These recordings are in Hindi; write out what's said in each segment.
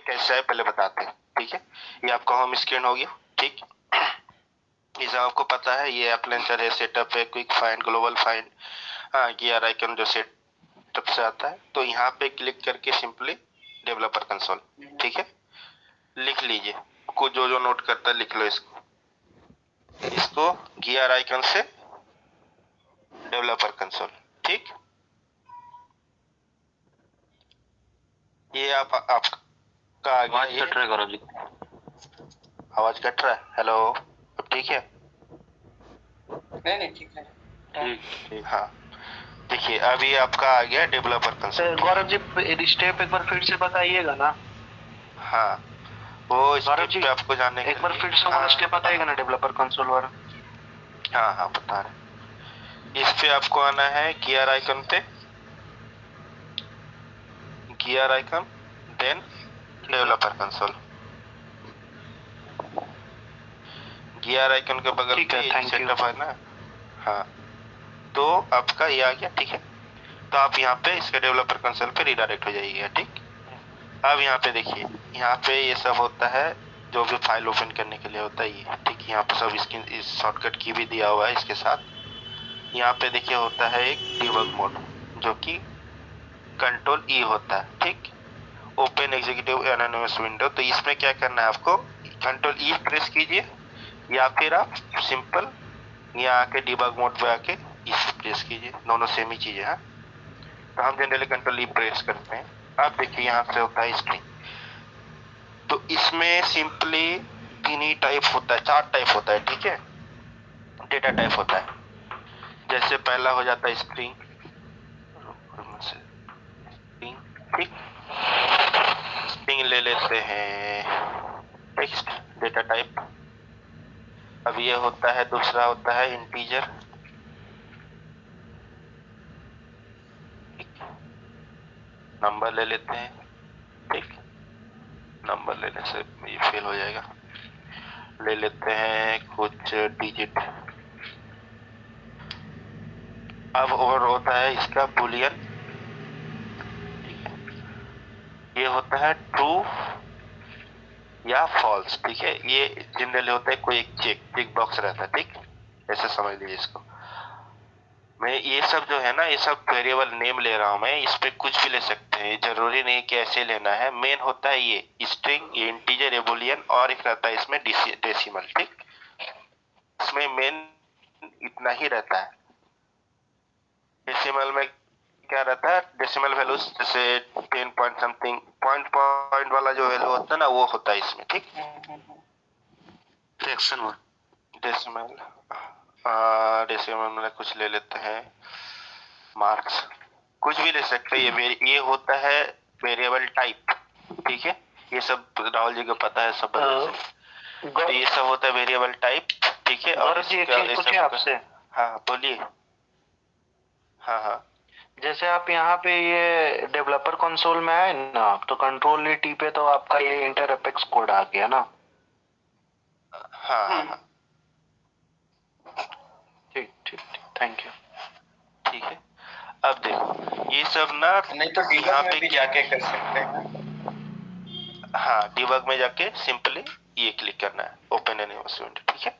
कैसा है पहले बताते हैं, ठीक है। ये आपका होम स्क्रीन हो गया, ठीक। इसे आपको पता है ये ऐप लॉन्चर है, सेटअप है, क्विक फाइंड, ग्लोबल फाइंड, हाँ गियर आइकन जो सेटअप से आता है। तो यहाँ पे क्लिक करके सिंपली डेवलपर कंसोल, ठीक है, लिख लीजिए। को जो जो नोट करता है लिख लो इसको गियर आइकन से डेवलपर कंसोल, ठीक। ये आपका आ गया। ये कट रहा है गौरव जी, आवाज कट रहा है। हेलो, अब ठीक है? नहीं ठीक है। ठीक। हाँ, देखिए अभी आपका आ गया developer console. Gaurav ji step एक बार फिर से बताइएगा ना। हाँ, वो स्टेप पे आपको जाने एक बार फिर से वाला स्टेप बताइएगा ना डेवलपर कंसोल वाला। हाँ हाँ बता रहे। इस पे आपको आना है गियर आइकन पे, gear icon, then developer console. Gear icon के बगल पे सेटअप है ना, हाँ, तो आपका ये आ गया, ठीक है। तो आप यहाँ पे इसके डेवलपर कंसोल पे रिडायरेक्ट हो जाइएगा, ठीक। अब यहाँ पे देखिए, यहाँ पे ये सब होता है जो भी फाइल ओपन करने के लिए होता है ये, ठीक। यहाँ पे सब इसकी इस शॉर्टकट की भी दिया हुआ है इसके साथ। यहाँ पे देखिए होता है एक डिबग मोड जो कि कंट्रोल ई होता है, ठीक। ओपन एग्जीक्यूटिव एनोनिमस विंडो, तो इसमें क्या करना है आपको, कंट्रोल ई प्रेस कीजिए या फिर आप सिंपल यहाँ आके डिबग मोड पे आके इस प्रेस कीजिए, दोनों सेम ही चीजें हैं। तो हम जनरली कंट्रोल ई प्रेस करते हैं। अब देखिए यहाँ से होता है स्ट्रिंग, तो इसमें सिंपली तीन ही टाइप होता है, चार टाइप होता है, ठीक है। डेटा टाइप होता है, जैसे पहला हो जाता है स्ट्रिंग, ठीक। स्ट्रिंग ले लेते हैं, टेक्स्ट डेटा टाइप। अब ये होता है, दूसरा होता है इंटीजर, नंबर ले लेते हैं, ठीक। नंबर लेने से ये फेल हो जाएगा। ले लेते हैं कुछ डिजिट। अब और होता है इसका बुलियन, ये होता है ट्रू या फॉल्स, ठीक है। ये जनरली होता है कोई एक चेक बॉक्स रहता है, ठीक। ऐसे समझ लीजिए इसको। मैं ये सब जो है ना, ये सब वेरिएबल नेम ले रहा हूं मैं, इस पे कुछ भी ले सकते हैं, जरूरी नहीं कि ऐसे लेना है। मेन होता है ये स्ट्रिंग, ये इंटीजर, ये बुलियन, और एक रहता है इसमें डेसिमल, ठीक। इसमें मेन इतना ही रहता है। डेसिमल में क्या रहता है, डेसिमल वैल्यूज जैसे 10 पॉइंट समथिंग, पॉइंट वाला जो वैल्यू होता है ना, वो होता है इसमें, ठीक। फ्रैक्शन वन, डेसिमल, डेसिमल में कुछ ले लेते हैं, मार्क्स, कुछ भी ले सकते हैं। ये होता है वेरिएबल टाइप, ठीक है। ये सब राहुल जी को पता है सब बदल से। तो ये सब होता है वेरिएबल टाइप, ठीक है। और पूछे आपसे। हाँ बोलिए। हाँ हाँ, जैसे आप यहाँ पे ये डेवलपर कंसोल में आए ना, तो कंट्रोल ई टी पे तो आपका ये इंटर एपेक्स कोड आ गया ना। हाँ हाँ, ठीक ठीक ठीक, थैंक यू। ठीक है। अब देखो ये सब ना, नहीं तो यहाँ डिबग में पे भी जाके कर सकते हैं। हाँ, डिबग में जाके सिंपली ये क्लिक करना है, ओपन एनिमेशन विंडो, ठीक है।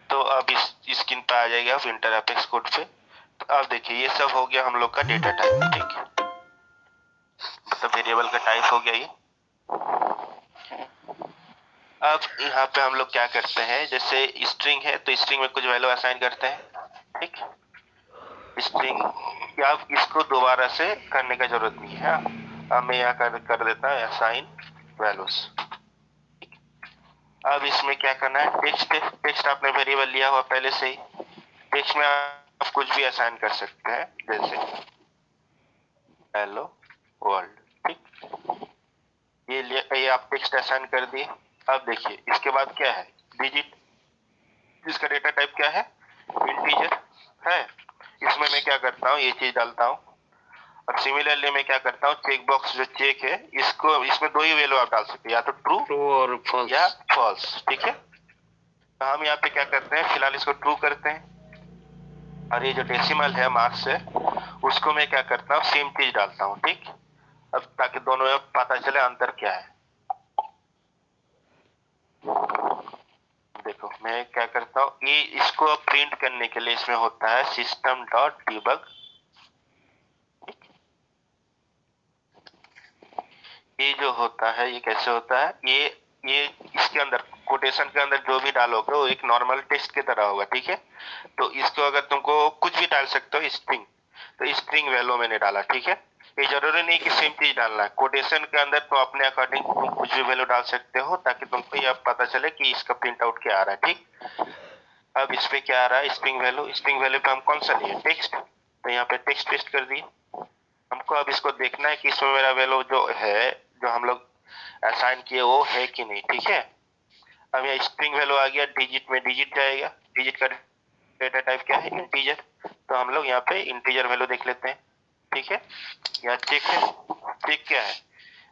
तो अब इस स्क्रीन पे आ जाएगा इंटर एपेक्स कोड पे। तो अब देखिए ये सब हो गया हम लोग का डेटा टाइप, ठीक। मतलब वेरिएबल का टाइप हो गया ये। अब यहाँ पे हम लोग क्या करते हैं, जैसे स्ट्रिंग है तो स्ट्रिंग में कुछ वैल्यू असाइन करते हैं, ठीक। स्ट्रिंग क्या, इसको दोबारा से करने का जरूरत नहीं है। अब मैं यहाँ कर देता हूँ असाइन वैल्यूज। अब इसमें क्या करना है, टेक्स्ट आपने वेरिएबल लिया हुआ पहले से ही, टेक्स्ट में आप कुछ भी असाइन कर सकते हैं, जैसे हेलो वर्ल्ड, ठीक। ये आप टेक्स्ट असाइन कर दिए। अब देखिए इसके बाद क्या है, डिजिट, इसका डेटा टाइप क्या है, इंटीजर है। इसमें मैं क्या करता हूँ, ये चीज डालता हूँ। अब सिमिलरली मैं क्या करता हूँ, चेक बॉक्स जो चेक है, इसको, इसमें दो ही वैल्यू आप डाल सकते हैं, या तो ट्रू और फॉल्स, या फॉल्स, ठीक है। तो हम यहाँ पे क्या करते हैं, फिलहाल इसको ट्रू करते हैं। और ये जो डेसिमल है मार्क्स है, उसको मैं क्या करता हूँ, सेम चीज डालता हूँ, ठीक। अब ताकि दोनों में पता चले अंतर क्या है। देखो मैं क्या करता हूँ, ये इसको प्रिंट करने के लिए इसमें होता है सिस्टम डॉट डिबग। ये जो होता है ये कैसे होता है, ये इसके अंदर कोटेशन के अंदर जो भी डालोगे वो एक नॉर्मल टेक्स्ट की तरह होगा, ठीक है। तो इसको अगर तुमको कुछ भी डाल सकते हो स्ट्रिंग, तो स्ट्रिंग वैल्यू मैंने डाला, ठीक है। ये जरूरी नहीं कि सेम चीज डालना है, कोटेशन के अंदर तो अपने अकॉर्डिंग तुम कुछ भी वैल्यू डाल सकते हो ताकि तुमको ये पता चले कि इसका प्रिंट आउट क्या आ रहा है, ठीक। अब इस पे क्या आ रहा है, स्ट्रिंग वैल्यू पे हम कौन सा लिए, टेक्स्ट, तो यहाँ पे टेक्स्ट पेस्ट कर दिए। हमको अब इसको देखना है कि इसमें मेरा वैल्यू जो है, जो हम लोग असाइन किए वो है कि नहीं, ठीक है। अब यहाँ स्ट्रिंग वैल्यू आ गया, डिजिट में डिजिट जाएगा, डिजिट का डेटा टाइप क्या है, इंटीजर। तो हम लोग यहाँ पे इंटीजर वैल्यू देख लेते हैं, ठीक है। यहाँ चेक है, चेक क्या है,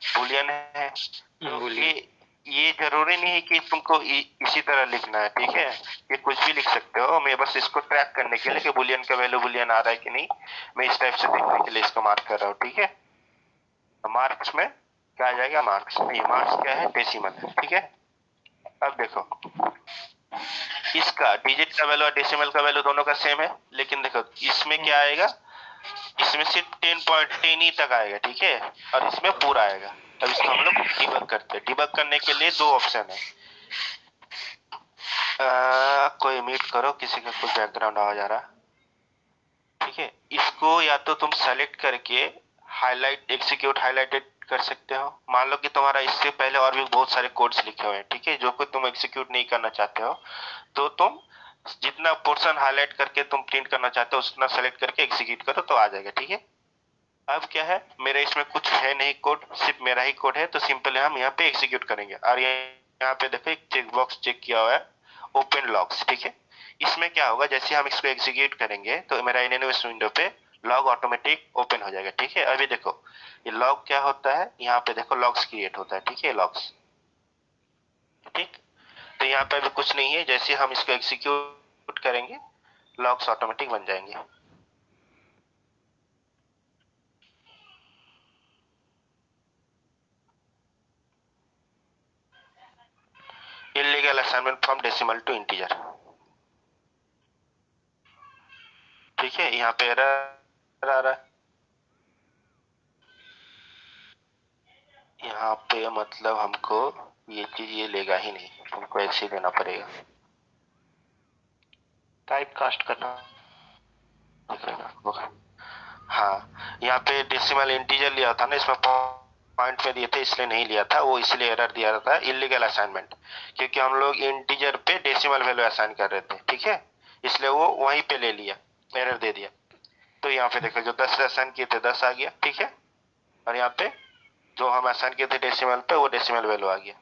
बुलियन है। तो ये जरूरी नहीं है कि तुमको इसी तरह लिखना है, ठीक है। ये कुछ भी लिख सकते हो, मैं बस इसको ट्रैक करने के लिए कि बुलियन का वैल्यू बुलियन आ रहा है कि नहीं, मैं इस टाइप से देखने के लिए इसको मार्क कर रहा हूँ, ठीक है। मार्क्स में क्या आ जाएगा, मार्क्स में, ये मार्क्स क्या है, डेसिमल है, ठीक है। अब देखो इसका डिजिट का वैल्यू और डेसिमल का वैल्यू दोनों का सेम है, लेकिन देखो इसमें क्या आएगा, इसमें सिर्फ 10.10 ही तक आएगा, ठीक है, और इसमें पूरा आएगा। अब इसको हम लोग डिबग करते हैं। डिबग करने के लिए दो ऑप्शन है, कोई म्यूट करो, किसी का कुछ बैकग्राउंड आवाज आ रहा, ठीक है। इसको या तो तुम सेलेक्ट करके हाईलाइट एग्जीक्यूट हाईलाइटेड कर सकते हो। मान लो कि तुम्हारा इससे पहले और भी बहुत सारे कोड्स लिखे हुए हैं, ठीक है, जो कि तुम एग्जीक्यूट नहीं करना चाहते हो, तो तुम जितना पोर्शन हाईलाइट करके तुम प्रिंट करना चाहते हो उतना सेलेक्ट करके एग्जीक्यूट करो तो आ जाएगा, ठीक है। अब क्या है, मेरे इसमें कुछ है नहीं कोड, सिर्फ मेरा ही कोड है, तो सिंपल हम यहाँ पे एग्जीक्यूट करेंगे। और यहाँ पे देखो एक चेक बॉक्स चेक किया हुआ है, ओपन लॉग्स, ठीक है। इसमें क्या होगा, जैसे हम इसको एग्जीक्यूट करेंगे तो मेरा एनएनएस विंडो पे लॉग ऑटोमेटिक ओपन हो जाएगा, ठीक है। अभी देखो ये लॉग क्या होता है, यहाँ पे देखो लॉग्स क्रिएट होता है, ठीक है, लॉग्स, ठीक। तो यहाँ पे अभी कुछ नहीं है, जैसे हम इसको एग्जीक्यूट करेंगे लॉग्स ऑटोमेटिक बन जाएंगे। Illegal assignment from decimal to integer, ठीक है। यहाँ पे एरर आ रहा है, यहाँ पे मतलब हमको ये चीज ये लेगा ही नहीं, हमको ऐसे ही देना पड़ेगा, टाइप कास्ट करना। हाँ यहाँ पे डेसिमल इंटीजर लिया था ना, इसमें पॉइंट में दिए थे इसलिए नहीं लिया था वो, इसलिए एरर दिया था इलीगल असाइनमेंट, क्योंकि हम लोग इंटीजर पे डेसिमल वैल्यू असाइन कर रहे थे, ठीक है, इसलिए वो वहीं पे ले लिया, एरर दे दिया। तो यहाँ पे देखो जो 10 असाइन किए थे 10 आ गया, ठीक है, और यहाँ पे जो हम असाइन किए थे डेसिमल पे वो डेसिमल वैल्यू आ गया।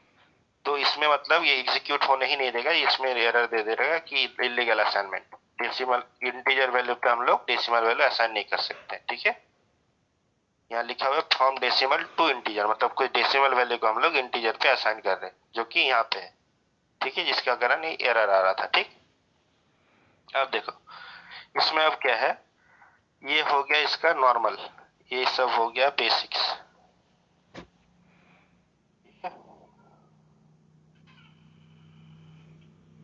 तो इसमें मतलब ये एग्जीक्यूट होने ही नहीं देगा, इसमें एरर दे देगा कि illegal assignment, decimal integer value पे हम लोग डेसिमल वैल्यू असाइन नहीं कर सकते, ठीक है। यहाँ लिखा हुआ है फ्रॉम डेसिमल टू इंटीजर, मतलब कोई डेसिमल वैल्यू को हम लोग इंटीजर पे असाइन कर रहे हैं, जो कि यहाँ पे है, ठीक है, जिसका कारण ये एरर आ रहा था, ठीक। अब देखो इसमें अब क्या है, ये हो गया इसका नॉर्मल, ये सब हो गया बेसिक्स।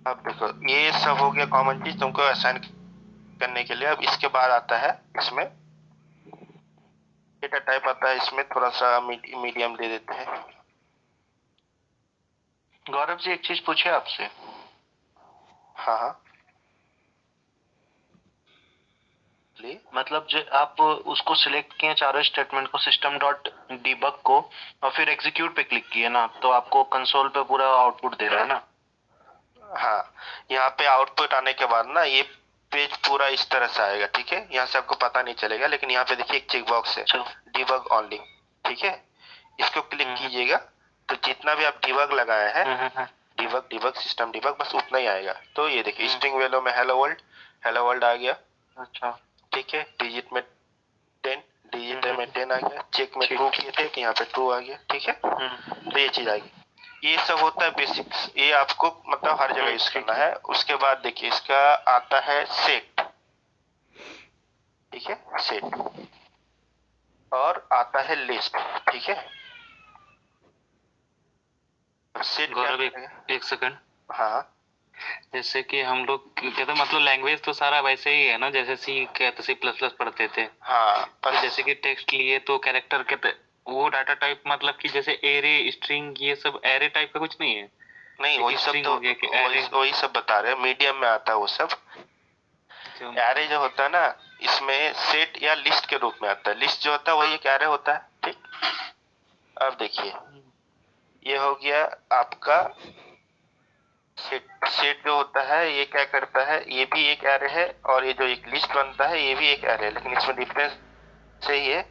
अब देखो ये सब हो गया कॉमन चीज तुमको असाइन करने के लिए। अब इसके बाद आता है इसमें डेटा टाइप आता है, इसमें थोड़ा सा मीडियम दे देते हैं। गौरव जी एक चीज पूछे आपसे। हाँ हाँ मतलब जो आप उसको सिलेक्ट किए चारों स्टेटमेंट को, सिस्टम डॉट डिबग को, और फिर एग्जीक्यूट पे क्लिक किए ना, तो आपको कंसोल पे पूरा आउटपुट दे रहा है ना। हाँ यहाँ पे आउटपुट आने के बाद ना ये पेज पूरा इस तरह से आएगा, ठीक है, यहाँ से आपको पता नहीं चलेगा, लेकिन यहाँ पे देखिए एक चेक बॉक्स है डिबग ओनली, ठीक है, इसको क्लिक कीजिएगा तो जितना भी आप डिबग लगाए हैं, डिबग डिबग सिस्टम डिबग, बस उतना ही आएगा। तो ये देखिए स्ट्रिंग वैल्यू में हेलो वर्ल्ड आ गया, अच्छा, ठीक है, डिजिट में 10, डिजिट में 10 आ गया, चेक में ट्रू किए थे तो यहाँ पे ट्रू आ गया, ठीक है। तो ये चीज आ गई, ये सब होता है बेसिक्स, ये आपको मतलब हर जगह यूज करना है। उसके बाद देखिए इसका आता है सेट, ठीक है, सेट, और आता है लिस्ट, ठीक है। सेट गौरव एक सेकंड। हाँ जैसे कि हम लोग कहते मतलब लैंग्वेज तो सारा वैसे ही है ना, जैसे सी कहते सी प्लस प्लस पढ़ते थे। हाँ तो जैसे कि टेक्स्ट लिए तो कैरेक्टर के वो डाटा टाइप मतलब कि जैसे एरे स्ट्रिंग ये सब एरे टाइप का कुछ नहीं है। नहीं, वही सब तो वही सब बता रहे हैं, मीडियम में आता है वो सब। एरे जो होता है ना, इसमें सेट या लिस्ट के रूप में आता है। लिस्ट जो होता है वही एक एरे होता है, ठीक। अब देखिए, ये हो गया आपका सेट। सेट जो होता है ये क्या करता है, ये भी एक एरे है, और ये जो एक लिस्ट बनता है ये भी एक एरे है, लेकिन इसमें डिफरेंस यही है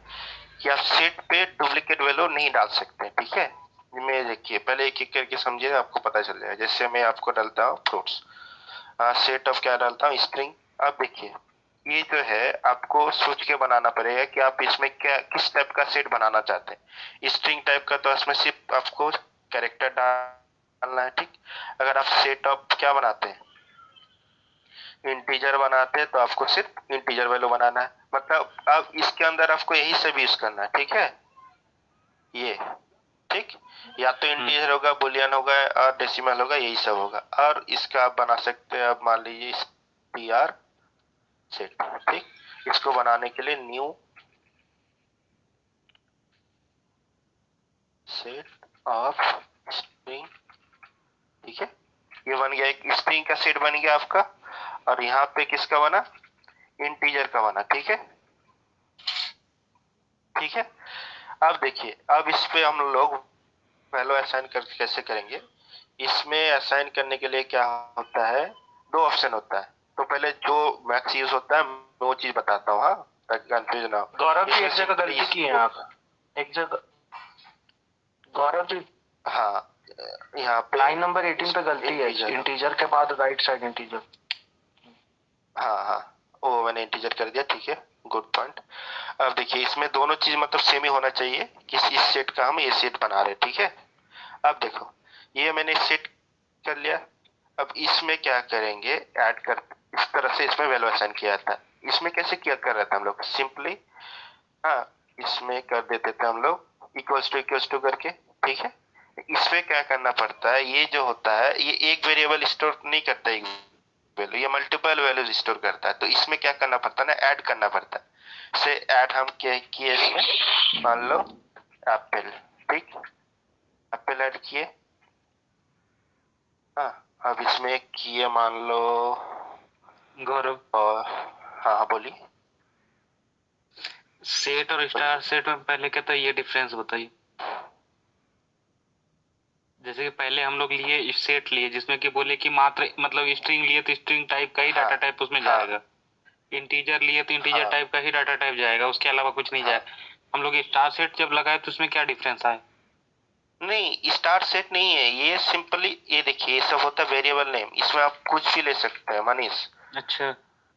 कि आप सेट पे डुप्लीकेट वैल्यू नहीं डाल सकते, ठीक है। मैं देखिए पहले एक एक करके समझिए, आपको पता चल जाएगा। जैसे मैं आपको डालता हूँ फ्रूट्स, सेट ऑफ क्या डालता हूँ, स्ट्रिंग। अब देखिए, ये जो है आपको सोच के बनाना पड़ेगा कि आप इसमें क्या किस टाइप का सेट बनाना चाहते हैं। स्ट्रिंग टाइप का तो इसमें सिर्फ आपको कैरेक्टर डालना है, ठीक। अगर आप सेट ऑफ क्या बनाते हैं, इंटीजर बनाते हैं, तो आपको सिर्फ इंटीजर वैल्यू बनाना है। मतलब अब इसके अंदर आपको यही सब यूज करना है, ठीक है। ये ठीक, या तो इंटीजर होगा, बुलियन होगा और डेसिमल होगा, यही सब होगा। और इसका आप बना सकते हैं, अब मान लीजिए str सेट, ठीक। इसको बनाने के लिए न्यू सेट ऑफ स्ट्रिंग, ठीक है। ये बन गया, एक स्ट्रिंग का सेट बन गया आपका। और यहाँ पे किसका बना, इंटीजर का बना, ठीक है। ठीक है, अब देखिए, अब इस पे हम लोग वैल्यू असाइन कर कैसे करेंगे। इसमें असाइन करने के लिए क्या होता है, दो ऑप्शन होता है। तो पहले जो मैक्स यूज होता है मैं वो चीज बताता हूँ, हाँ, ताकि कंफ्यूज ना हो। गौरव जी एक जगह गलती की है आप, एक जगह गौरव जी, हाँ, यहाँ पे लाइन नंबर 18 पे गलती है, इंटीजर के बाद राइट साइड इंटीजर। हाँ हाँ, वो मैंने इंटीजर कर दिया, ठीक है, गुड पॉइंट। अब देखिए, इसमें दोनों चीज मतलब सेम ही होना चाहिए कि इस सेट का हम ये सेट बना रहे हैं, ठीक है। अब देखो, ये मैंने सेट कर लिया। अब इसमें क्या करेंगे, ऐड कर, इस तरह से इसमें वैल्यू असाइन किया था। इसमें कैसे किया कर रहे थे हम लोग, सिंपली, हाँ, इसमें कर देते थे हम लोग इक्वल्स टू करके, ठीक है। इसमें क्या करना पड़ता है, ये जो होता है ये एक वेरिएबल स्टोर नहीं करता है, वैल्यू, ये मल्टीपल वैल्यूज स्टोर करता है। तो इसमें क्या करना पड़ता है ना, ऐड करना पड़ता है। से ऐड हम क्या किए इसमें, मान लो एप्पल, ठीक, एप्पल ऐड किए। हाँ, अब इसमें किए मान लो गौरव, और, हाँ हाँ बोलिए। सेट और स्टार सेट में पहले क्या था, ये डिफरेंस बताइए। जैसे कि पहले हम लोग लिए सेट लिए जिसमें कि बोले कि मात्र मतलब स्ट्रिंग लिए तो स्ट्रिंग टाइप का ही डाटा टाइप उसमें जाएगा। इंटीजर लिए तो इंटीजर टाइप का ही डाटा टाइप जाएगा, उसके अलावा कुछ नहीं जाएगा। हम लोग स्टार सेट जब लगाए तो उसमें क्या डिफरेंस आया? नहीं, स्टार सेट नहीं है ये, सिंपली ये देखिए, ये सब होता है वेरिएबल नेम। इसमें आप कुछ भी ले सकते हैं, मनीष। अच्छा,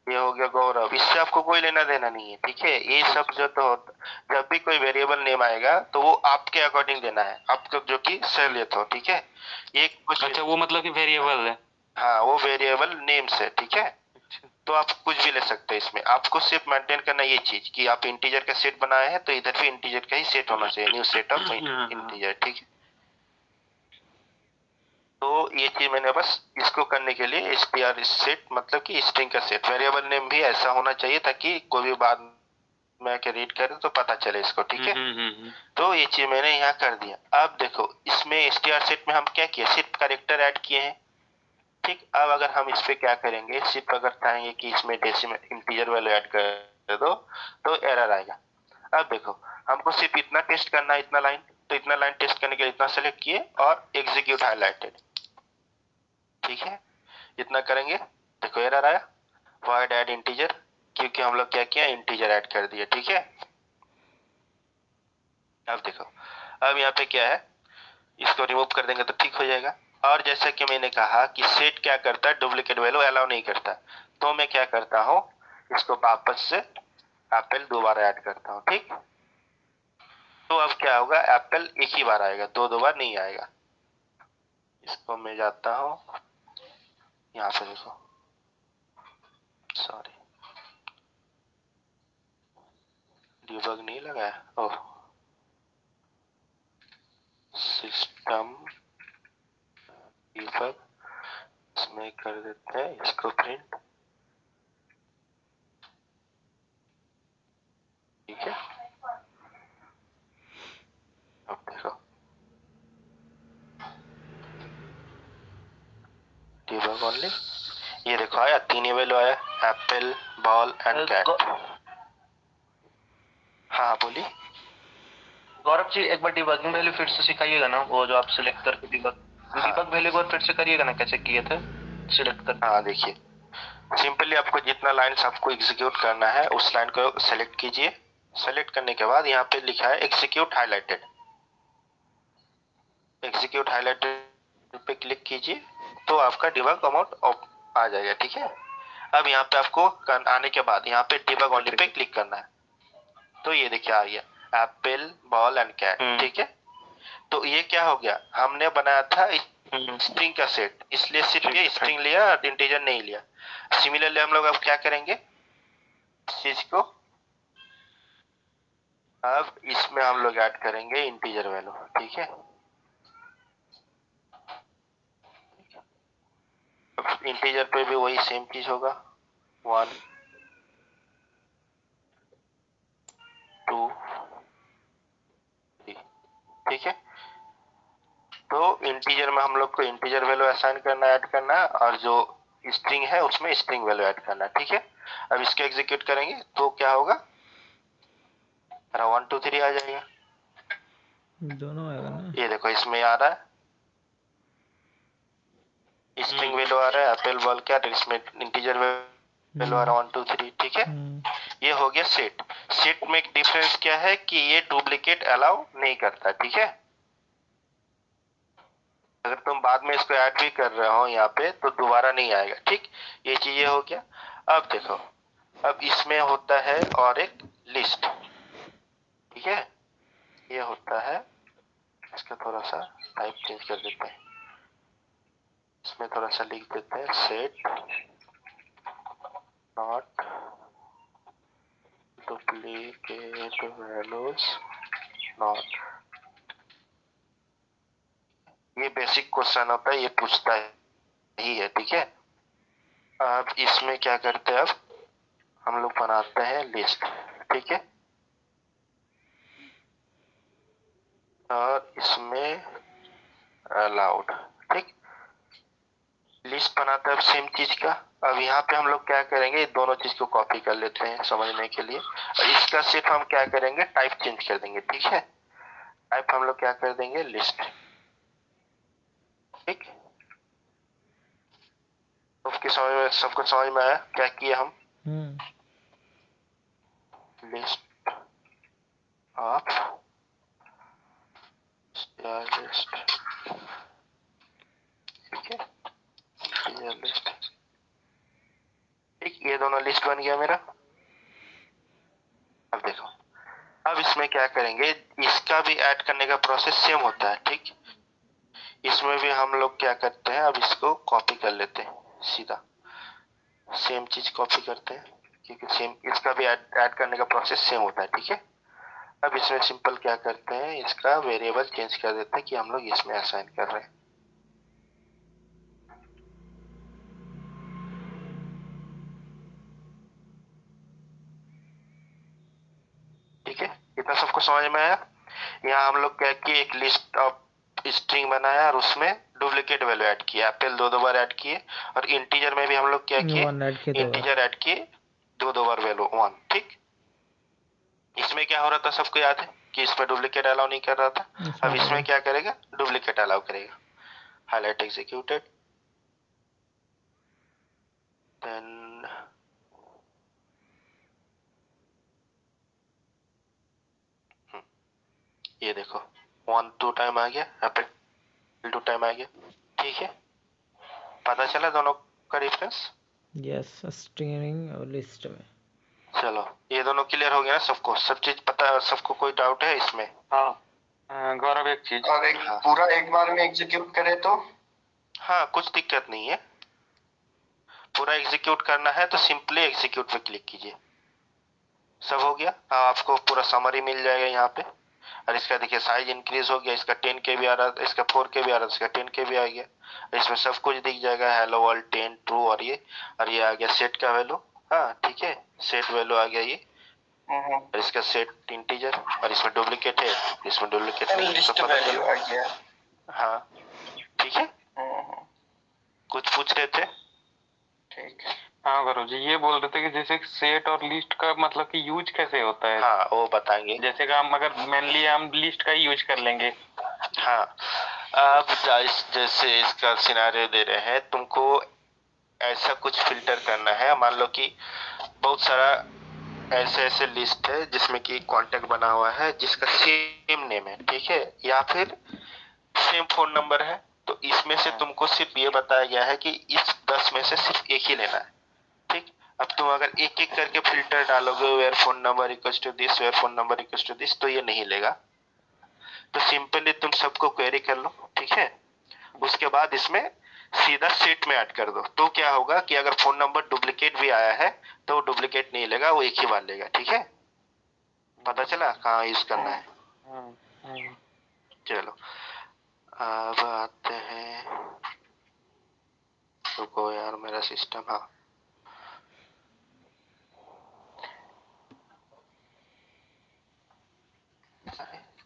ये हो गया गौरव, इससे आपको कोई लेना देना नहीं है, ठीक है। ये सब जो तो जब भी कोई वेरिएबल नेम आएगा तो वो आपके अकॉर्डिंग देना है, आपको जो कि सहूलियत हो, ठीक है। ये कुछ, अच्छा, वो मतलब कि वेरिएबल है। हाँ, वो वेरिएबल नेम से, ठीक है। तो आप कुछ भी ले सकते हैं इसमें। आपको सिर्फ मेंटेन करना ये चीज कि आप इंटीजर का सेट बनाए हैं तो इधर भी इंटीजर का ही सेट होना चाहिए, न्यू सेट ऑफ इंटीजर, ठीक है। तो ये चीज मैंने बस इसको करने के लिए str सेट मतलब कि स्ट्रिंग का सेट, वेरिएबल नेम भी ऐसा होना चाहिए ताकि कोई भी बाद में आके रीड करे तो पता चले इसको, ठीक है। तो ये चीज मैंने यहाँ कर दिया। अब देखो, इसमें str सेट में हम क्या किए, सिर्फ कैरेक्टर ऐड किए हैं, ठीक। अब अगर हम इस पे क्या करेंगे, सिर्फ अगर चाहेंगे कि इसमें डेसिमल इंटीजर वैल्यू ऐड कर दो तो एरर आएगा। अब देखो, हमको सिर्फ इतना टेस्ट करना है, इतना लाइन, तो इतना लाइन टेस्ट करने के लिए इतना सेलेक्ट किए और एग्जीक्यूट हाईलाइटेड, ठीक है। इतना करेंगे, देखो एरर आया, वॉइड ऐड इंटीजर, क्योंकि हम लोग क्या किया, इंटीजर ऐड कर दिया, ठीक है। अब देखो, अब यहाँ पे क्या है, इसको रिमूव कर देंगे तो ठीक हो जाएगा। और जैसा कि मैंने कहा कि सेट क्या करता है, डुप्लीकेट वैल्यू अलाउ नहीं करता। तो मैं क्या करता हूँ, इसको वापस से एप्पल दोबारा ऐड करता हूँ, ठीक। तो अब क्या होगा, एप्पल एक ही बार आएगा, दो बार नहीं आएगा। इसको मैं जाता हूँ, यहाँ पे देखो, सॉरी, डिबग नहीं लगाया, ओह, सिस्टम डीबग, इसमें कर देते हैं इसको प्रिंट, ठीक है। अब देखो डीबग ओनली, ये देखो आया, तीन ही वैल्यू आया, एप्पल, बॉल एंड कैट। हाँ बोलिए गौरव जी, एक बार डिबगिंग वैल्यू फिर से सिखाइएगा ना, वो जो आप सिलेक्ट करके डीबग वैल्यू को फिर से करिएगा ना, कैसे किए थे सिलेक्ट कर। हाँ देखिए, सिंपली आपको जितना लाइन्स आपको एग्जीक्यूट करना है उस लाइन को सेलेक्ट कीजिए। सेलेक्ट करने के बाद यहाँ पे लिखा है एग्जीक्यूट हाईलाइटेड, एग्जीक्यूट हाईलाइटेड पे क्लिक कीजिए तो आपका डिबग अमाउंट आ जाएगा, ठीक है। अब यहाँ पे आपको आने के बाद यहाँ पे डिबग ओनली पे क्लिक करना है, तो ये देखिए आ गया एप्पल, बॉल एंड कैट, ठीक है। तो ये क्या हो गया, हमने बनाया था स्ट्रिंग का सेट, इसलिए सिर्फ ये स्ट्रिंग लिया, इंटीजर नहीं लिया। सिमिलरली हम लोग अब क्या करेंगे इस चीज को, अब इसमें हम लोग ऐड करेंगे इंटीजर वैल्यू, ठीक है। अब इंटीजर पे भी वही सेम चीज होगा, 1 2 3, ठीक है। तो इंटीजर में हम लोग को इंटीजर वैल्यू असाइन करना, ऐड करना है, और जो स्ट्रिंग है उसमें स्ट्रिंग वैल्यू ऐड करना है, ठीक है। अब इसको एग्जीक्यूट करेंगे तो क्या होगा, 1 2 3 आ जाएगा, दोनों आएगा ना। ये देखो इसमें आ रहा है स्ट्रिंग वैल्यू आ रहा है एप्पल, बॉल, कैट, इसमें इंटीजर वैल्यू आ रहा है 1 2 3, ठीक है। ये हो गया सेट। सेट में एक डिफरेंस क्या है कि ये डुप्लीकेट अलाउ नहीं करता, ठीक है। अगर तुम बाद में इसको ऐड भी कर रहे हो यहाँ पे तो दोबारा नहीं आएगा, ठीक। ये चीज ये हो गया। अब देखो, अब इसमें होता है और एक लिस्ट, ठीक है। ये होता है, इसका थोड़ा सा टाइप चेंज कर देते हैं, इसमें थोड़ा सा लिख देते हैं set not duplicate values not. ये बेसिक क्वेश्चन होता है, ये पूछता ही है, ठीक है। अब इसमें क्या करते हैं, अब हम लोग बनाते हैं लिस्ट, ठीक है। और इसमें अलाउड, ठीक। लिस्ट बनाते हैं अब सेम चीज का। अब यहाँ पे हम लोग क्या करेंगे, दोनों चीज को कॉपी कर लेते हैं समझने के लिए, और इसका सिर्फ हम क्या करेंगे टाइप चेंज कर देंगे, ठीक है। टाइप हम लोग क्या कर देंगे लिस्ट, ठीक। सबको समझ में आया क्या किए हम, लिस्ट ऑफ लिस्ट, ठीक है, लिस्ट, ठीक। ये दोनों लिस्ट बन गया मेरा। अब देखो, अब इसमें क्या करेंगे, इसका भी ऐड करने का प्रोसेस सेम होता है, ठीक। इसमें भी हम लोग क्या करते हैं, अब इसको कॉपी कर लेते हैं सीधा, सेम चीज कॉपी करते हैं क्योंकि सेम इसका भी ऐड करने का प्रोसेस सेम होता है, ठीक है। अब इसमें सिंपल क्या करते हैं, इसका वेरिएबल चेंज कर देते हैं कि हम लोग इसमें असाइन कर रहे हैं, ठीक है। इतना सबको समझ में आया। यहाँ हम लोग क्या किए, एक लिस्ट ऑफ स्ट्रिंग बनाया और उसमें डुप्लीकेट वैल्यू ऐड किया, एप्पल दो बार ऐड किए, और इंटीजर में भी हम लोग क्या किए, इंटीजर ऐड किए दो बार वैल्यू 1, ठीक। इसमें क्या हो रहा था सबको याद है कि इसमें डुप्लीकेट अलाउ नहीं कर रहा था। अब इसमें क्या करेगा, डुप्लीकेट अलाउ करेगा, हाईलाइट एग्जीक्यूटेड, देन ये देखो 1 2 टाइम आ गया, एप्पल 2 टाइम आ गया, ठीक है। पता चला दोनों का डिफरेंस। यस, स्ट्रिंग और लिस्ट में। चलो ये दोनों क्लियर हो गया ना सबको, सब चीज पता, सबको कोई डाउट है इसमें। हाँ गौरव एक चीज, और एक पूरा एक बार में एग्जीक्यूट करे तो हाँ कुछ दिक्कत नहीं है, पूरा एग्जीक्यूट करना है तो सिंपली एग्जीक्यूट पे क्लिक कीजिए, सब हो गया। हाँ आपको पूरा समरी मिल जाएगा यहाँ पे, और इसका देखिए साइज इंक्रीज हो गया, इसका 10 के भी आ रहा था, इसका 4 के भी आ रहा था, इसका 10 के भी आ गया। इसमें सब कुछ दिख जाएगा, हेलो वर्ल्ड 10 ट्रू, और ये आ गया सेट का वैल्यू। हाँ ठीक है, सेट वैल्यू आ गया ये, और इसका सेट इंटीजर, और इसमें डुप्लीकेट है, इसमें डुप्लीकेट नहीं है, लिस्ट इसका पता वैल्यू चला। आ गया। हाँ ठीक है, कुछ पूछ रहे थे? ठीक है। हाँ गुरु जी, ये बोल रहे थे कि जैसे सेट और लिस्ट का मतलब कि यूज कैसे होता है। हाँ वो बताएंगे। जैसे कि हम अगर मेनली हम लिस्ट का ही यूज कर लेंगे। हाँ, अब जैसे इसका सिनारियो दे रहे हैं तुमको, ऐसा कुछ फिल्टर करना है। मान लो कि बहुत सारा ऐसे ऐसे लिस्ट है जिसमें कि कांटेक्ट बना हुआ है जिसका सेम नेम है, ठीक है, या फिर सेम फोन नंबर है। तो इसमें से तुमको सिर्फ ये बताया गया है कि इस 10 में से सिर्फ एक ही लेना है, ठीक। अब तुम अगर एक एक करके फिल्टर डालोगे, where phone number equals to this, where phone number equals to this, तो ये नहीं लेगा। तो सिंपली तुम सबको क्वेरी कर लो, ठीक है। उसके बाद इसमें सीधा सेट में ऐड कर दो, तो क्या होगा कि अगर फोन नंबर डुप्लीकेट भी आया है तो वो डुप्लीकेट नहीं लेगा, वो एक ही बार लेगा, ठीक है। पता चला कहाँ यूज करना है। चलो अब आते हैं, रुको यार मेरा सिस्टम, हाँ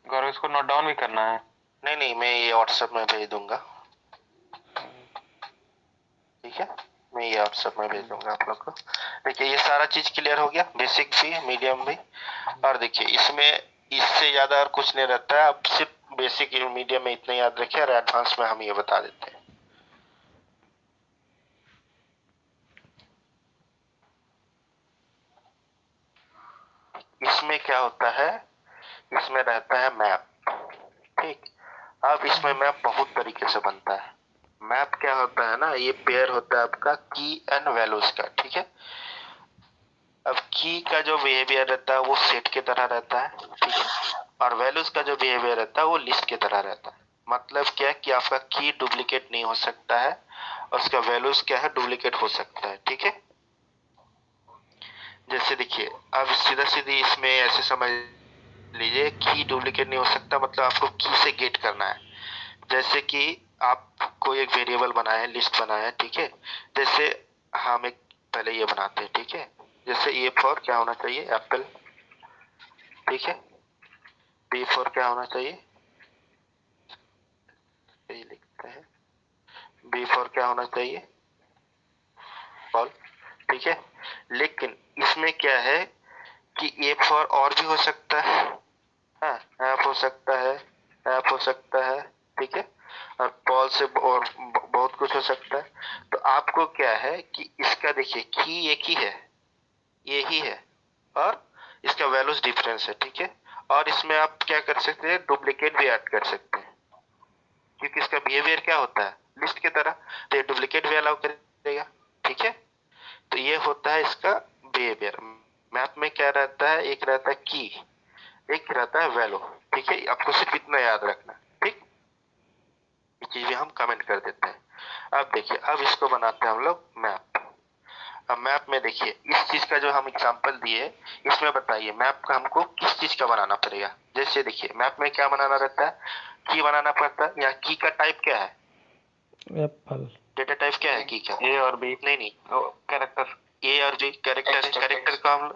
गौरव, इसको नोट डाउन भी करना है? नहीं नहीं, मैं ये व्हाट्सएप में भेज दूंगा, ठीक है, मैं ये व्हाट्सएप में भेज दूंगा आप लोग को। देखिए ये सारा चीज क्लियर हो गया, बेसिक भी, मीडियम भी। और देखिए इसमें इससे ज्यादा और कुछ नहीं रहता है, आप सिर्फ बेसिक मीडियम में इतना याद रखिए, और एडवांस में हम ये बता देते हैं। इसमें क्या होता है, इसमें रहता है मैप, ठीक। अब इसमें मैप बहुत तरीके से बनता है। मैप क्या होता है ना, ये पेयर होता है आपका की एंड वैल्यूज का, ठीक है। अब की का जो बिहेवियर रहता है वो सेट की तरह रहता है, ठीक है, और वैल्यूज का जो बिहेवियर रहता है वो लिस्ट की तरह रहता है। मतलब क्या है कि आपका की डुप्लीकेट नहीं हो सकता है, और उसका वैल्यूज क्या है, डुप्लीकेट हो सकता है, ठीक है। जैसे देखिए अब सीधा सीधी इसमें ऐसे समझ लीजिए, की डुप्लीकेट नहीं हो सकता, मतलब आपको की से गेट करना है। जैसे कि आप कोई एक वेरिएबल बनाए, लिस्ट बनाए, ठीक है। जैसे हम एक पहले ये बनाते हैं, ठीक है। जैसे ए फॉर क्या होना चाहिए, एप्पल, ठीक है। बी फॉर क्या होना चाहिए, ये लिखते हैं, बी फॉर क्या होना चाहिए, बॉल, ठीक है। लेकिन इसमें क्या है कि ए फॉर और भी हो सकता है, हाँ, ऐप हो सकता है, ऐप हो सकता है, ठीक है, और बॉल से और बहुत कुछ हो सकता है। तो आपको क्या है कि इसका देखिए की एक ही है, ये ही है, और इसका वैल्यूज डिफरेंस है, ठीक है। और इसमें आप क्या कर सकते हैं, डुप्लीकेट भी ऐड कर सकते हैं, क्योंकि इसका बिहेवियर क्या होता है, लिस्ट की तरह, तो ये डुप्लीकेट भी अलाउ करेगा, ठीक है। तो ये होता है इसका बिहेवियर। मैप में क्या रहता है, एक रहता है की, एक रहता है वैल्यू, ठीक है। आपको सिर्फ इतना याद रखना, ठीक। ये चीज भी हम कमेंट कर देते हैं। अब देखिए, अब इसको बनाते हैं हम लोग मैप। अब मैप में देखिए इस चीज का जो हम एग्जांपल दिए, इसमें बताइए मैप का हमको किस चीज का बनाना पड़ेगा। जैसे देखिए मैप में क्या बनाना रहता है, की बनाना पड़ता है। यहाँ की का टाइप क्या है, एप्पल। डेटा टाइप क्या है की का, ए और बी, नहीं नहीं, कैरेक्टर। ए और बी, कैरेक्टर, कैरेक्टर को हम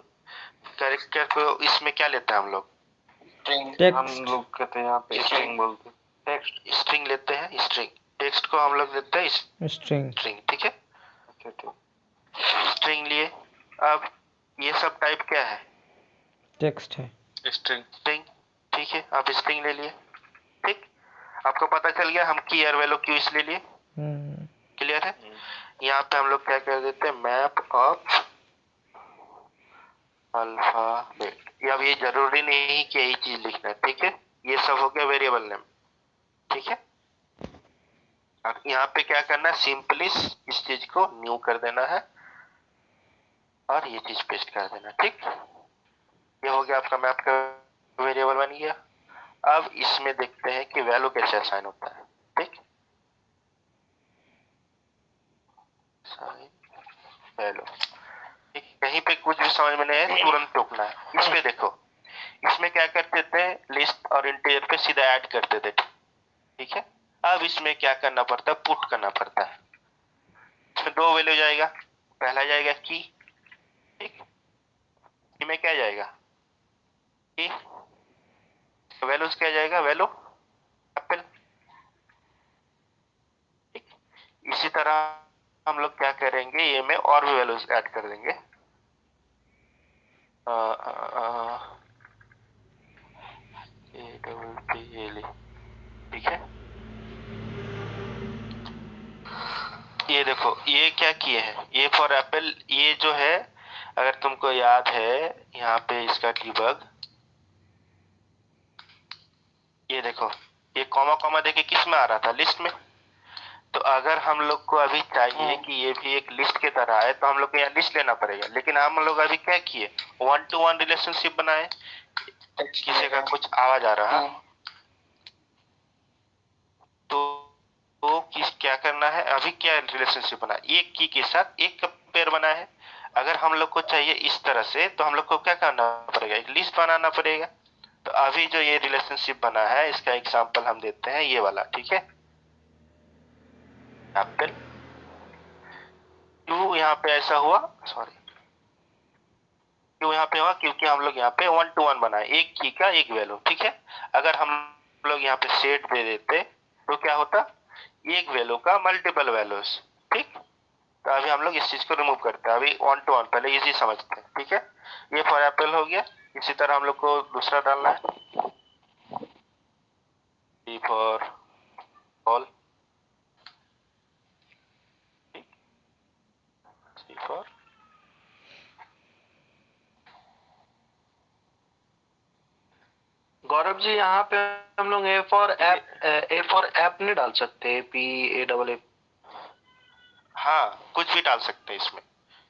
कैरेक्टर को इसमें क्या लेते हैं हम लोग, हम लोग कहते हैं यहाँ पे स्ट्रिंग बोलते हैं, टेक्स्ट, स्ट्रिंग लेते हैं, स्ट्रिंग। टेक्स्ट को हम लोग लेते हैं स्ट्रिंग। स्ट्रिंग, ठीक है, अच्छा ठीक, स्ट्रिंग लिए। अब ये सब टाइप क्या है, टेक्स्ट है। स्ट्रिंग। स्ट्रिंग, ठीक है, आप स्ट्रिंग ले लिए, ठीक। आपको पता चल गया हम की और वैल्यू क्यों इसलिए लिए, क्लियर है। यहाँ पे हम लोग क्या कर देते हैं, मैप ऑफ अल्फाबेट। अब ये जरूरी नहीं कि यही चीज लिखना है, ठीक है। ये सब हो गया वेरिएबल नेम, ठीक है। अब यहाँ पे क्या करना है, सिंपली इस चीज को न्यू कर देना है, और ये चीज पेस्ट कर देना, ठीक। ये हो गया आपका मैप का वेरिएबल बन गया। अब इसमें देखते हैं कि वैल्यू कैसे असाइन होता है, ठीक। वैल्यू, कहीं पे कुछ भी समझ में नहीं है तुरंत टोकना है। इस पे देखो, इसमें क्या करते थे, लिस्ट और इंटीजर पे सीधा ऐड करते थे, ठीक है। अब इसमें क्या करना पड़ता है, पुट करना पड़ता है। इसमें दो वैल्यू जाएगा, पहला जाएगा की, ठीक, की में क्या जाएगा, की वैल्यूज क्या जाएगा, वैल्यू एप्पल, ठीक। इसी तरह हम लोग क्या करेंगे, ये में और भी वैल्यूज ऐड कर देंगे। ठीक है, ये देखो ये क्या किए हैं, ये फॉर एप्पल, ये जो है अगर तुमको याद है यहाँ पे इसका डीबग, ये देखो ये कॉमा कॉमा देके किस में आ रहा था, लिस्ट में। तो अगर हम लोग को अभी चाहिए कि ये भी एक लिस्ट के तरह है तो हम लोग को यहाँ लिस्ट लेना पड़ेगा, लेकिन हम लोग अभी क्या किए, 1-to-1 रिलेशनशिप बनाए। किसी का कुछ आवाज आ रहा है तो किस क्या करना है, अभी क्या रिलेशनशिप बना, एक की के साथ एक का पेयर बना है। अगर हम लोग को चाहिए इस तरह से तो हम लोग को क्या करना पड़ेगा, एक लिस्ट बनाना पड़ेगा। तो अभी जो ये रिलेशनशिप बना है इसका एग्जांपल हम देते हैं ये वाला, ठीक है। एप्पल क्यों यहाँ पे ऐसा हुआ, सॉरी क्यों यहाँ पे हुआ, क्योंकि हम लोग यहाँ पे 1-to-1 बनाए, एक की का एक वैल्यू, ठीक है। अगर हम लोग यहाँ पे सेट दे देते तो क्या होता, एक वैल्यू का मल्टीपल वैल्यूज, ठीक। तो अभी हम लोग इस चीज को रिमूव करते हैं, अभी 1-to-1 पहले इजी समझते हैं, ठीक है। ये फॉर एप्पल हो गया। इसी तरह हम लोग को दूसरा डालना है, सी for all, C for, Gaurav ji यहाँ पे हम लोग ए फॉर ऐप नहीं डाल सकते, PAAA? हाँ कुछ भी डाल सकते हैं इसमें,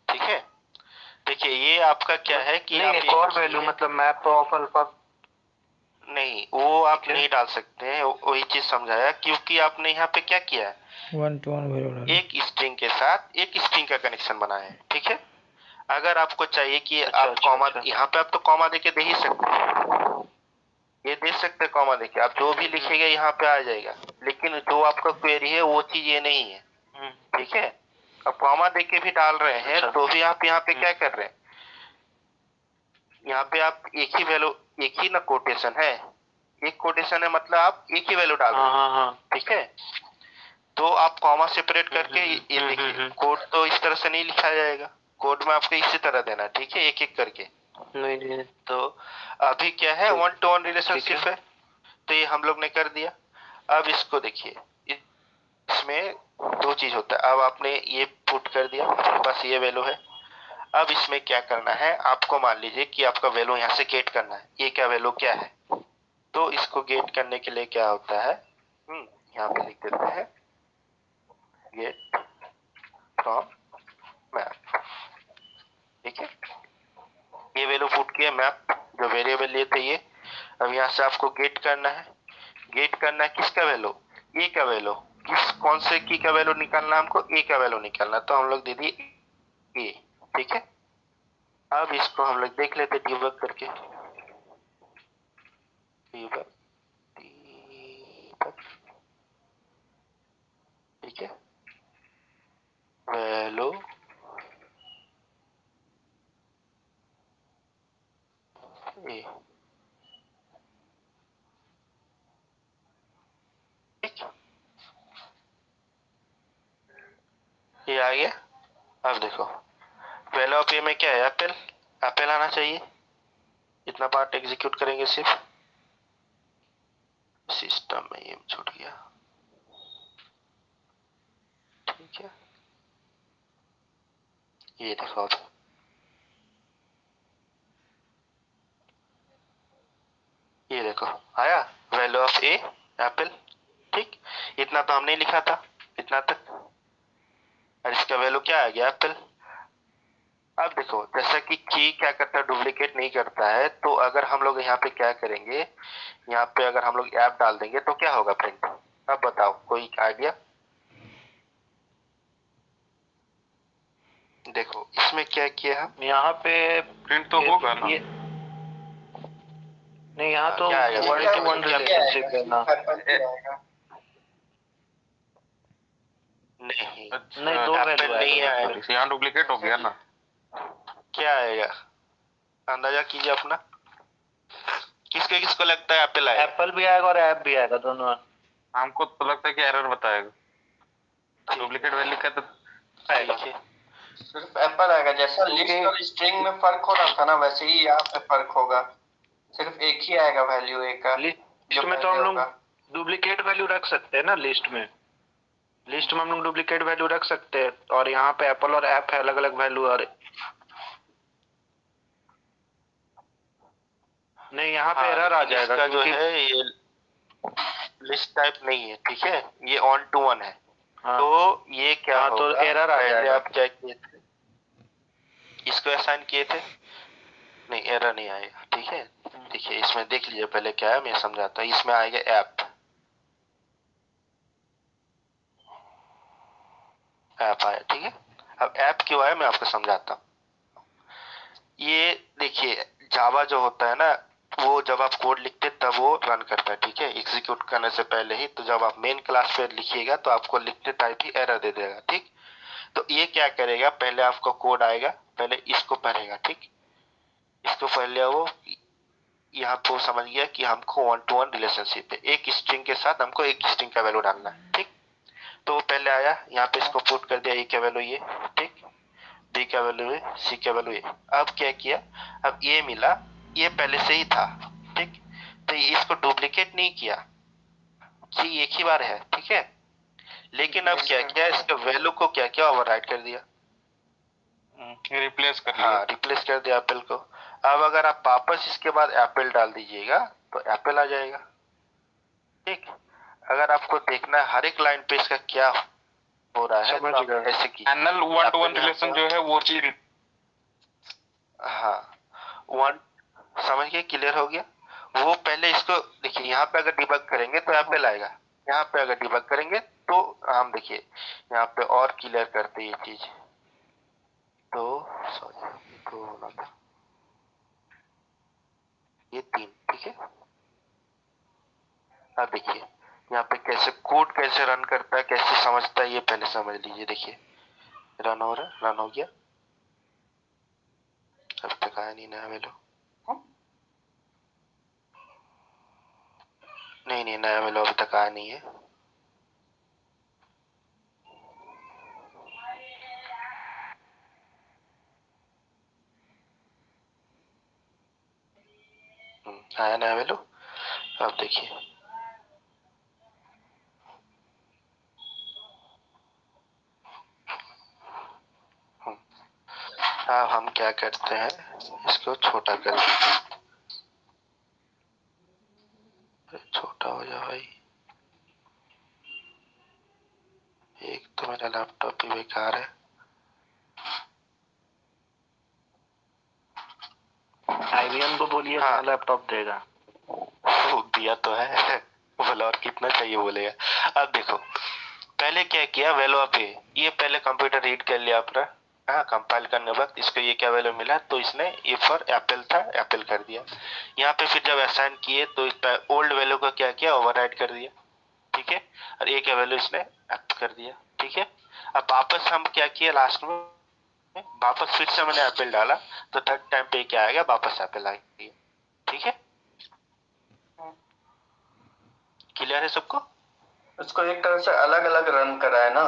ठीक है। देखिए ये आपका क्या है कि नहीं, आप एक और वैल्यू मतलब मैप ऑफ अल्फा, नहीं वो आप नहीं डाल सकते हैं, वही चीज समझाया, क्योंकि आपने यहाँ पे क्या किया है, 1-to-1 वैल्यू डालो। एक स्ट्रिंग के साथ एक स्ट्रिंग का कनेक्शन बनाया है, ठीक है। अगर आपको चाहिए कि आप कॉमा, यहाँ पे आप तो कॉमा देके दे ही सकते हैं, ये दे सकते हैं कॉमा देके, आप जो भी लिखेगा यहाँ पे आ जाएगा, लेकिन जो आपका क्वेरी है वो चीज ये नहीं है, ठीक है। अब कॉमा देके भी डाल रहे हैं तो भी आप यहाँ पे क्या कर रहे हैं, यहाँ पे आप एक ही वैल्यू, एक ही ना कोटेशन है, एक कोटेशन है मतलब आप एक ही वैल्यू डाल रहे हैं, ठीक है। तो आप कॉमा सेपरेट करके ये देखिए, कोड तो इस तरह से नहीं लिखा जाएगा, कोड में आपको इसी तरह देना, ठीक है, एक एक करके। नहीं तो अभी क्या है, 1-to-1 रिलेशनशिप है, तो ये हम लोग ने कर दिया। अब इसको देखिए, इसमें दो चीज होता है, अब आपने ये पुट कर दिया, आपके पास ये वैल्यू है। अब इसमें क्या करना है, आपको मान लीजिए कि आपका वैल्यू यहाँ से गेट करना है, ये क्या वैल्यू क्या है, तो इसको गेट करने के लिए क्या होता है, यहाँ पे लिख देते हैं गेट फ्रॉम मैप, ठीक है। ये वैल्यू पुट किया, मैप जो वेरिएबल लिए थे ये। अब यहाँ से आपको गेट करना है, गेट करना है किसका वैल्यू, ए का वैल्यू, किस कौन से की का वैल्यू निकालना, हमको ए का वैल्यू निकालना, तो हम लोग दे दिए ए, ठीक है। अब इसको हम लोग देख लेते डिबग करके, डिबग, ठीक है, वैल्यू ए, ठीक, ये आ गया। अब देखो वैल्यू ऑफ ए में क्या है, एप्पल, एप्पल आना चाहिए, इतना पार्ट एग्जीक्यूट करेंगे सिर्फ, सिस्टम में ये छूट गया, ठीक है। ये देखो अब ये देखो आया वैल्यू ऑफ ए एप्पल, ठीक। इतना तो हमने लिखा था, इतना तक, और इसका वैल्यू क्या आ गया, एप्पल। अब देखो जैसा कि की क्या करता है, डुप्लीकेट नहीं करता है, तो अगर हम लोग यहाँ पे क्या करेंगे, यहाँ पे अगर हम लोग ऐप डाल देंगे तो क्या होगा प्रिंट, अब बताओ कोई आइडिया। देखो इसमें क्या किया हम, यहाँ पे प्रिंट तो होगा ना, नहीं यहाँ तो क्या आएगा? 1 to 1 रिलेशनशिप है ना। नहीं, नहीं, दो एप्पल वैल्यू नहीं आएगा। आएगा। यहाँ डुप्लीकेट हो गया ना। क्या आएगा? अंदाजा कीजिए अपना। किसके किसको लगता है एप्पल आएगा? एप्पल भी आएगा और ऐप भी आएगा, दोनों हमको तो लगता है कि एरर बताएगा। डुप्लीकेट वैल्यू का तो आएगा। ठीक है। सिर्फ एप्पल आएगा। जैसा लिस्ट और स्ट्रिंग में फर्क हो रहा था ना, वैसे ही यहाँ पे फर्क होगा। सिर्फ एक ही आएगा वैल्यू एक का। लिस्ट में तो हम लोग डुप्लीकेट वैल्यू रख सकते हैं ना। लिस्ट में हम लोग डुप्लीकेट वैल्यू रख सकते हैं, और यहाँ पे एप्पल और ऐप है अलग अलग वैल्यू। और नहीं, यहाँ पे एरर आ जाएगा इसका जो क्योंकि है ये लिस्ट टाइप नहीं है, ठीक है, ये ऑन टू वन है। हाँ, तो ये क्या हाँ, होगा? तो एरर आ पहले जाएगा। आप क्या किए थे? इसको असाइन किए थे? नहीं, एरर नहीं आएगा, ठीक है। देखिए इसमें देख लीजिए पहले क्या है, मैं समझाता हूँ। इसमें आएगा ऐप आया, ठीक है। अब ऐप क्यों आया मैं आपको समझाता हूँ। ये देखिए जावा जो होता है ना, वो जब आप कोड लिखते तब वो रन करता है, ठीक है, एग्जीक्यूट करने से पहले ही। तो जब आप मेन क्लास पे लिखिएगा तो आपको लिखते टाइप ही एरर दे देगा, ठीक। तो ये क्या करेगा, पहले आपका कोड आएगा, पहले इसको पढ़ेगा, ठीक। इसको पहले वो यहाँ पे समझ गया कि हमको 1 to 1 रिलेशनशिप है, एक स्ट्रिंग के साथ हमको एक स्ट्रिंग का वैल्यू डालना है, ठीक। तो वो पहले आया, यहाँ पे इसको पुट कर दिया, ए का वैल्यू ये, ठीक, बी का वैल्यू है, सी का वैल्यू है। अब क्या किया, अब ये मिला, ये पहले से ही था, ठीक। तो इसको डुप्लीकेट नहीं किया कि एक ही बार है, ठीक है। लेकिन अब क्या किया, इसके वैल्यू को क्या किया, ओवरराइट कर दिया, रिप्लेस कर लिया। हाँ, रिप्लेस कर दिया एप्पल को। अब अगर आप वापस इसके बाद एप्पल डाल दीजिएगा तो एप्पल आ जाएगा, ठीक। अगर आपको देखना है हर एक लाइन पे इसका क्या हो रहा है, तो आप ऐसे की एनल 1 to 1 रिलेशन जो है वो चीज, हाँ, वन, समझ गए, क्लियर हो गया। वो पहले इसको देखिए, यहाँ पे अगर डिबग करेंगे तो एप्पल आएगा, यहाँ पे अगर डिबग करेंगे तो हम देखिए यहाँ पे और क्लियर करते ये चीज। तो सॉरी, तो होना था ये 3, ठीक है। अब देखिए यहाँ पे कैसे कोड कैसे रन करता है, कैसे समझता है, ये पहले समझ लीजिए। देखिए रन हो रहा है, रन हो गया, अब तक आया नहीं नया वैल्यू, नहीं नया वैल्यू अभी तक आया नहीं है। आया नया वैल्यू, अब देखिए अब हम क्या करते हैं, इसको छोटा कर देते हैं। छोटा हो जा भाई, एक तो मेरा लैपटॉप ही बेकार है। IBM को बोलिए हाँ। लैपटॉप देगा। वो दिया तो है, बोला और कितना चाहिए बोलेगा। अब देखो पहले क्या किया, वैल्यू पे ये पहले कंप्यूटर रीड कर लिया अपना, हाँ, कंपाइल करने वक्त इसको ये क्या वैल्यू मिला, तो इसने ये फॉर एप्पल था, एप्पल कर दिया। यहाँ पे फिर जब असाइन किए तो इस ओल्ड वैल्यू को क्या किया, ओवरराइट कर दिया, ठीक है। और ए का वैल्यू इसने एक्ट कर दिया, ठीक है। अब वापस हम क्या किया, लास्ट में वापस फिर से मैंने एप्पल डाला, तो थर्ड टाइम पे क्या आएगा, वापस एप्पल आएगी, ठीक है। क्लियर है सबको? उसको एक तरह से अलग अलग रन करा है ना,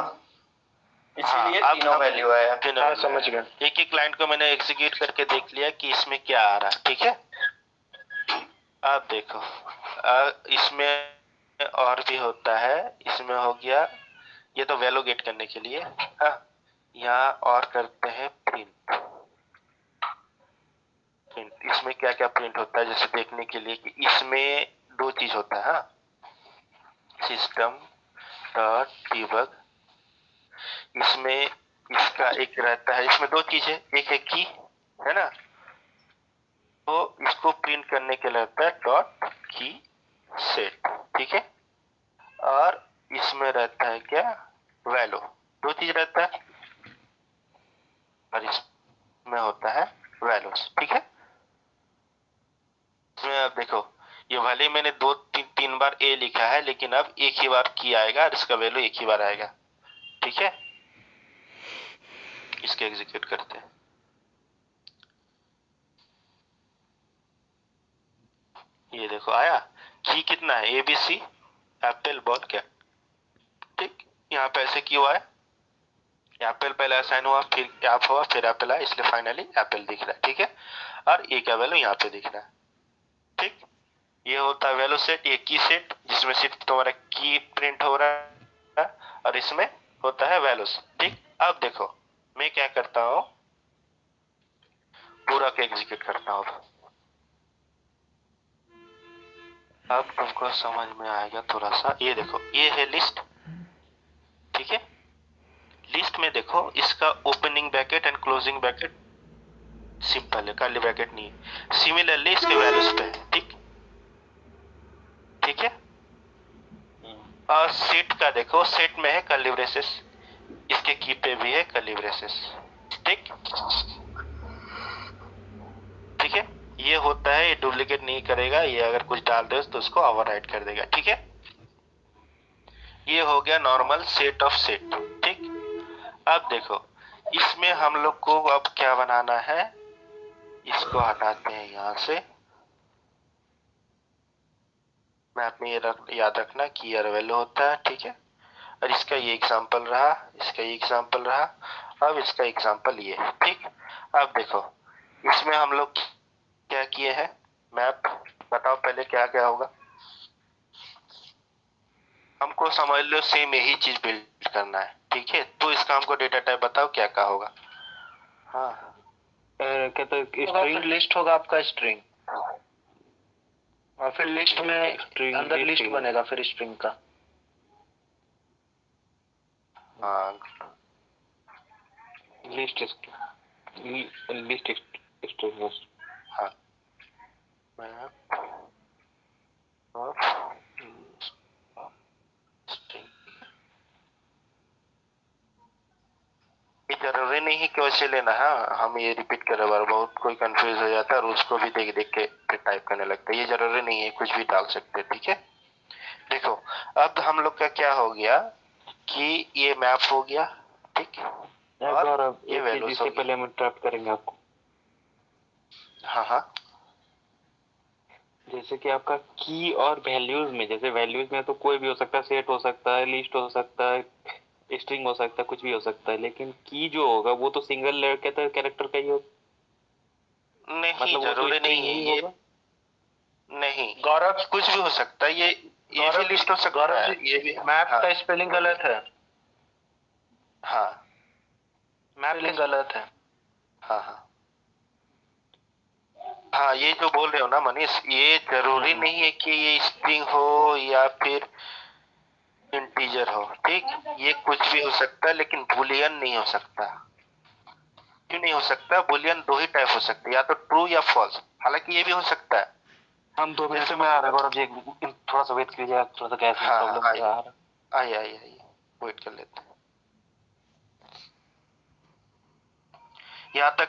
इसीलिए हाँ, तीनों वैल्यू आया। हाँ, समझ गया। एक एक लाइन को मैंने एग्जीक्यूट करके देख लिया कि इसमें क्या आ रहा है, ठीक है। अब देखो इसमें और भी होता है, इसमें हो गया, ये तो वैल्यू गेट करने के लिए, हाँ। यहाँ और करते हैं प्रिंट, इसमें क्या क्या प्रिंट होता है, जैसे देखने के लिए कि इसमें दो चीज होता है, हाँ, सिस्टम डॉट डिबग, इसमें इसका एक रहता है, इसमें दो चीज है, एक है की, है ना, तो इसको प्रिंट करने के लिए रहता है डॉट की सेट, ठीक है। और इसमें रहता है क्या, वैल्यू, दो चीज रहता है, और इसमें होता है वैल्यूज, ठीक है। इसमें आप देखो लेकिन अब एक ही बार की आएगा और इसका वैल्यू एक ही बार आएगा। ठीक है, इसके एग्जीक्यूट करते हैं। ये देखो आया, की कितना है, ABC एप्पल बॉल क्या, ठीक। यहाँ पे ऐसे क्यों आया, एप्पल पहले असाइन हुआ, फिर ऐप हुआ, फिर एप्पल आया, इसलिए फाइनली एप्पल दिख रहा है। ठीक है, और ए का वैल्यू यहाँ पे दिख रहा है। ठीक, ये होता है वैल्यू सेट, ये की सेट जिसमें सिर्फ तुम्हारा की प्रिंट हो रहा है, और इसमें होता है वैल्यूज। ठीक, अब देखो मैं क्या करता हूँ, पूरा के एग्जीक्यूट करता हूँ। अब तुमको समझ में आएगा थोड़ा सा। ये देखो, ये है लिस्ट। ठीक है, लिस्ट में देखो इसका opening bracket and closing bracket simple है, कर्ली ब्रैकेट नहीं है। सिमिलरली इसके वैल्यूज पे है। ठीक, ठीक है। और सेट का देखो, सेट में है कर्ली ब्रेसेस, इसके की पे भी है कर्ली ब्रेसेस। ठीक, ठीक है। ये होता है, ये डुप्लीकेट नहीं करेगा, ये अगर कुछ डाल दे तो उसको ओवरराइट कर देगा। ठीक है, ये हो गया नॉर्मल सेट ऑफ सेट। ठीक, अब देखो इसमें हम लोग को अब क्या बनाना है, इसको हटाते हैं यहां से। मैप में ये याद रखना कि ईयर वैल्यू होता है। ठीक है, और इसका ये एग्जांपल रहा, इसका ये एग्जांपल रहा, अब इसका एग्जांपल ये। ठीक, अब देखो इसमें हम लोग क्या किए हैं, मैप बताओ पहले क्या क्या होगा। हमको समझ लो सेम यही चीज बिल्ड करना है। ठीक है, तो इसका हमको डेटा टाइप बताओ क्या क्या होगा। हाँ, क्या तो स्ट्रिंग लिस्ट होगा आपका, स्ट्रिंग, और फिर लिस्ट में अंदर लिस्ट बनेगा फिर स्ट्रिंग का। हाँ, लिस्ट स्ट्रिंग। हाँ, मैप ऑफ स्ट्रिंग। ये जरूरी नहीं कि वैसे लेना है, हम ये रिपीट कर बार, बहुत कोई कंफ्यूज हो जाता है और उसको भी देख देख के फिर टाइप करने लगता है। ये जरूरी नहीं है, कुछ भी डाल सकते हैं। ठीक है, देखो अब हम लोग का क्या हो गया कि ये मैप हो गया। ठीक, और ये वैल्यूज हो पहले हम इंटरप्ट करेंगे आपको। हाँ हाँ, जैसे कि आपका की और वैल्यूज में, जैसे वैल्यूज में तो कोई भी हो सकता है, सेट हो सकता है, लिस्ट हो सकता है, स्ट्रिंग हो सकता है, कुछ भी हो सकता है, लेकिन की जो होगा वो तो सिंगल कैरेक्टर का ही होगा। नहीं मतलब जरूरी नहीं है ये, होगा। नहीं गौरव, कुछ भी हो सकता है, ये भी लिस्ट हो सकता है, ये भी मैप हाँ, का स्पेलिंग गलत है, हाँ मैप स्पेलिंग गलत है। हाँ हाँ हाँ, ये जो बोल रहे हो ना मनीष, ये जरूरी नहीं है कि ये स्ट्रिंग हो या फिर इंटीजर हो। ठीक, ये कुछ भी हो सकता है, लेकिन बुलियन नहीं हो सकता। क्यों नहीं हो सकता, बुलियन दो ही टाइप हो सकते हैं, या तो ट्रू या फॉल्स। हालांकि ये भी हो सकता है। हम 2 मिनट में आ रहे हैं गौरव जी, थोड़ा सा वेट कीजिए, थोड़ा सा गैस में प्रॉब्लम हो रहा है। आइए आइए आइए, वेट कर लेते हैं। यहाँ तक